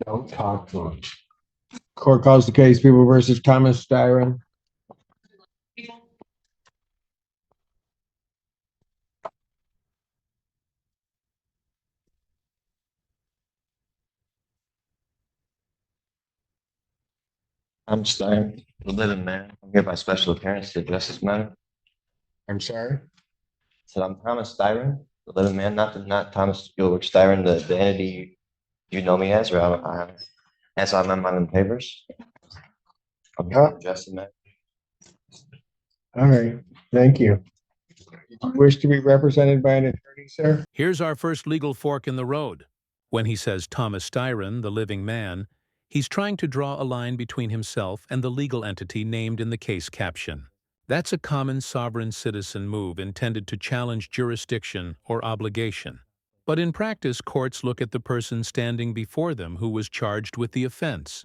Don't talk to him. Court calls the case, People versus Thomas Styron. I'm Stein, the living man. I'm here by special appearance to address this matter. I'm sorry. So I'm Thomas Styron, the living man, not Thomas Gilbert Styron, the entity you know me as, or as I'm in my papers. I'm here to address the matter. All right, thank you. Did you wish to be represented by an attorney, sir? Here's our first legal fork in the road. When he says Thomas Styron, the living man, he's trying to draw a line between himself and the legal entity named in the case caption. That's a common sovereign citizen move intended to challenge jurisdiction or obligation. But in practice, courts look at the person standing before them who was charged with the offense,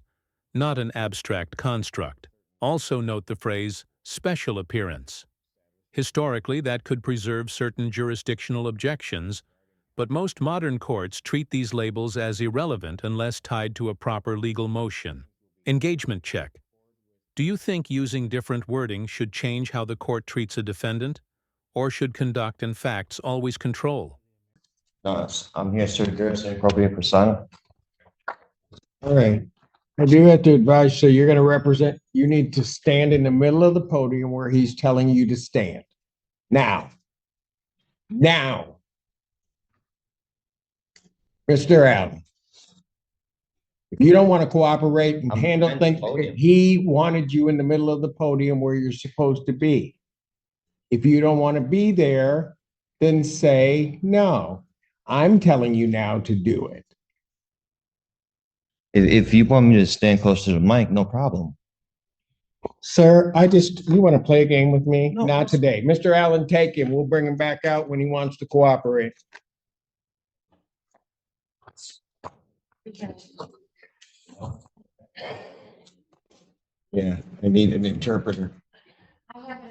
not an abstract construct. Also note the phrase, special appearance. Historically, that could preserve certain jurisdictional objections, but most modern courts treat these labels as irrelevant unless tied to a proper legal motion. Engagement check. Do you think using different wording should change how the court treats a defendant, or should conduct and facts always control? No, I'm here to address the appropriate persona. All right. I do have to advise, so you're going to represent, you need to stand in the middle of the podium where he's telling you to stand. Now. Mr. Allen. If you don't want to cooperate and handle things, he wanted you in the middle of the podium where you're supposed to be. If you don't want to be there, then say no. I'm telling you now to do it. If you want me to stand close to the mic, no problem. Sir, you want to play a game with me? No. Not today. Mr. Allen, take him. We'll bring him back out when he wants to cooperate. Yeah, I need an interpreter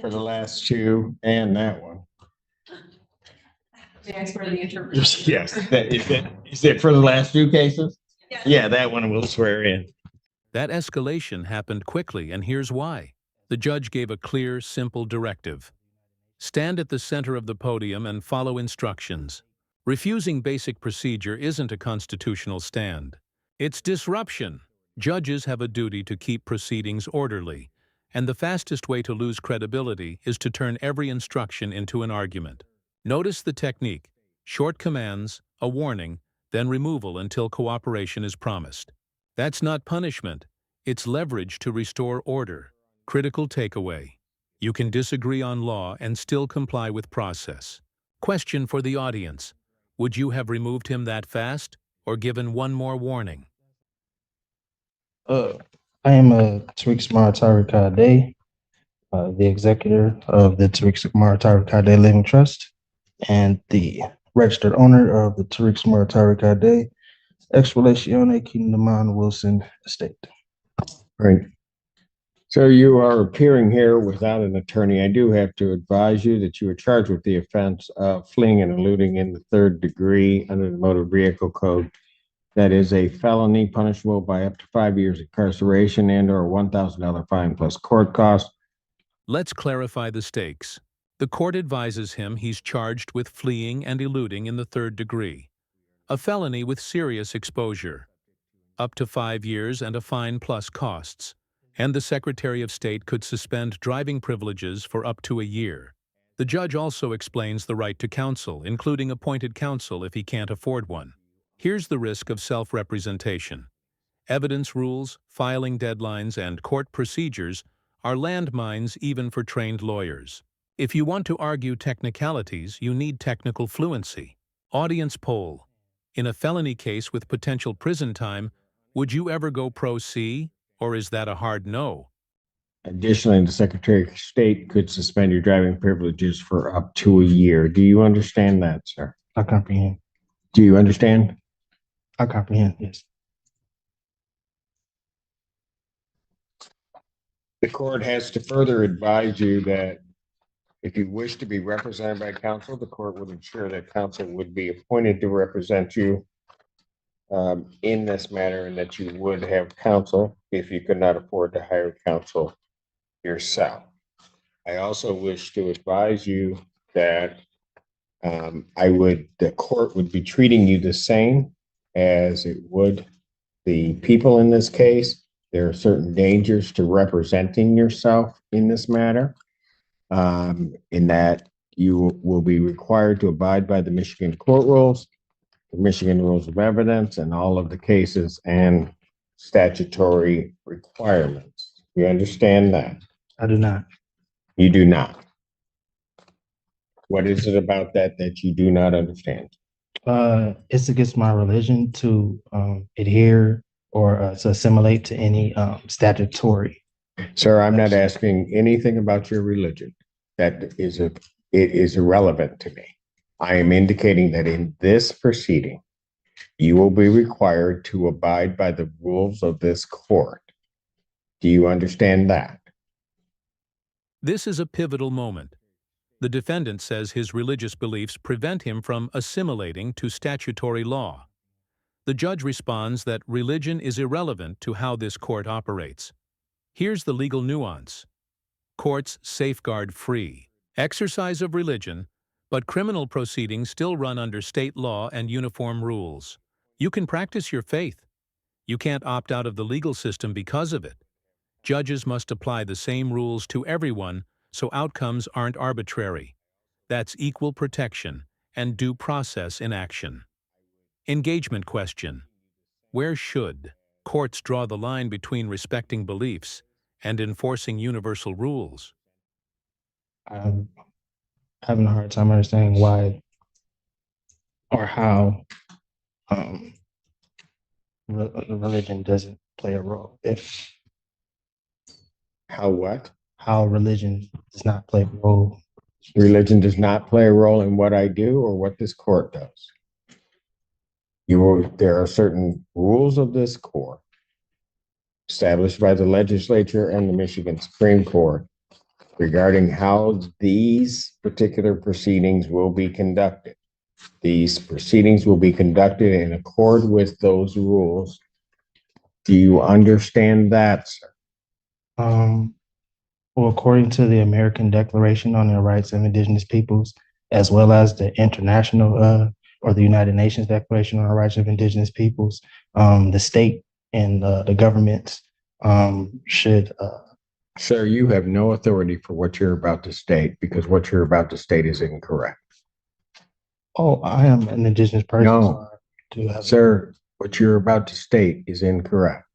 for the last two and that one. Thanks for the interpreter. Yes, is it for the last two cases? Yeah, that one we'll swear in. That escalation happened quickly, and here's why. The judge gave a clear, simple directive. Stand at the center of the podium and follow instructions. Refusing basic procedure isn't a constitutional stand. It's disruption. Judges have a duty to keep proceedings orderly, and the fastest way to lose credibility is to turn every instruction into an argument. Notice the technique: short commands, a warning, then removal until cooperation is promised. That's not punishment, it's leverage to restore order. Critical takeaway: you can disagree on law and still comply with process. Question for the audience: would you have removed him that fast, or given one more warning? I am Tariq Maratari Kade, the executor of the Tariq Maratari Kade Living Trust and the registered owner of the Tariq Maratari Kade Ex Relatione Kingdom Wilson Estate. Right. So you are appearing here without an attorney. I do have to advise you that you are charged with the offense of fleeing and eluding in the third degree under the Motor Vehicle Code. That is a felony punishable by up to 5 years incarceration and or a $1,000 fine plus court costs. Let's clarify the stakes. The court advises him he's charged with fleeing and eluding in the third degree, a felony with serious exposure, up to 5 years and a fine plus costs, and the Secretary of State could suspend driving privileges for up to a year. The judge also explains the right to counsel, including appointed counsel if he can't afford one. Here's the risk of self-representation. Evidence rules, filing deadlines, and court procedures are landmines even for trained lawyers. If you want to argue technicalities, you need technical fluency. Audience poll: in a felony case with potential prison time, would you ever go pro se, or is that a hard no? Additionally, the Secretary of State could suspend your driving privileges for up to a year. Do you understand that, sir? I comprehend. Do you understand? I comprehend, yes. The court has to further advise you that if you wish to be represented by counsel, the court would ensure that counsel would be appointed to represent you in this matter, and that you would have counsel if you could not afford to hire counsel yourself. I also wish to advise you that the court would be treating you the same as it would the people in this case. There are certain dangers to representing yourself in this matter, in that you will be required to abide by the Michigan court rules, the Michigan rules of evidence, and all of the cases and statutory requirements. You understand that? I do not. You do not. What is it about that that you do not understand? It's against my religion to adhere or to assimilate to any statutory. Sir, I'm not asking anything about your religion. It is irrelevant to me. I am indicating that in this proceeding, you will be required to abide by the rules of this court. Do you understand that? This is a pivotal moment. The defendant says his religious beliefs prevent him from assimilating to statutory law. The judge responds that religion is irrelevant to how this court operates. Here's the legal nuance. Courts safeguard free exercise of religion, but criminal proceedings still run under state law and uniform rules. You can practice your faith. You can't opt out of the legal system because of it. Judges must apply the same rules to everyone, so outcomes aren't arbitrary. That's equal protection and due process in action. Engagement question. Where should courts draw the line between respecting beliefs and enforcing universal rules? I'm having a hard time understanding why or how religion doesn't play a role. How religion does not play a role. Religion does not play a role in what I do or what this court does. There are certain rules of this court established by the legislature and the Michigan Supreme Court regarding how these particular proceedings will be conducted. These proceedings will be conducted in accord with those rules. Do you understand that, sir? Well, according to the American Declaration on the Rights of Indigenous Peoples, as well as the international or the United Nations Declaration on the Rights of Indigenous Peoples, the state and the government should. Sir, you have no authority for what you're about to state, because what you're about to state is incorrect. Oh, I am an Indigenous person. No, so sir, what you're about to state is incorrect.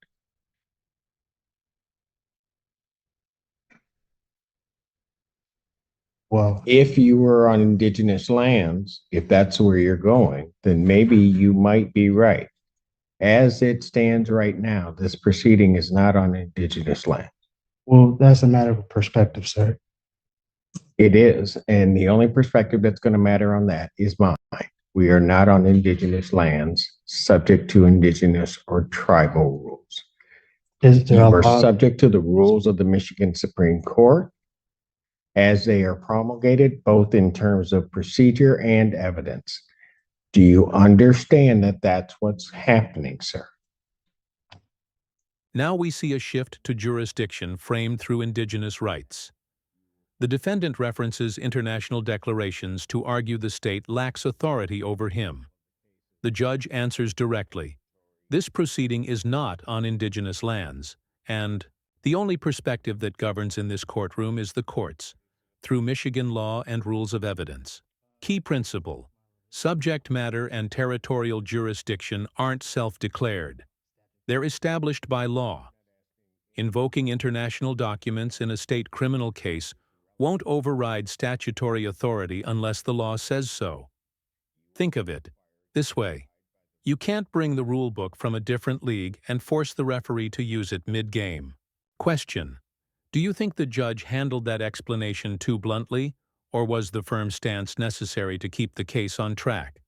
Well, if you were on indigenous lands, if that's where you're going, then maybe you might be right. As it stands right now, this proceeding is not on indigenous land. Well, that's a matter of perspective, sir. It is. And the only perspective that's going to matter on that is mine. We are not on indigenous lands subject to indigenous or tribal rules. You are subject to the rules of the Michigan Supreme Court as they are promulgated, both in terms of procedure and evidence. Do you understand that that's what's happening, sir? Now we see a shift to jurisdiction framed through indigenous rights. The defendant references international declarations to argue the state lacks authority over him. The judge answers directly, this proceeding is not on indigenous lands, and the only perspective that governs in this courtroom is the court's, through Michigan law and rules of evidence. Key principle: subject matter and territorial jurisdiction aren't self-declared. They're established by law. Invoking international documents in a state criminal case won't override statutory authority unless the law says so. Think of it this way. You can't bring the rule book from a different league and force the referee to use it mid-game. Question: do you think the judge handled that explanation too bluntly, or was the firm stance necessary to keep the case on track?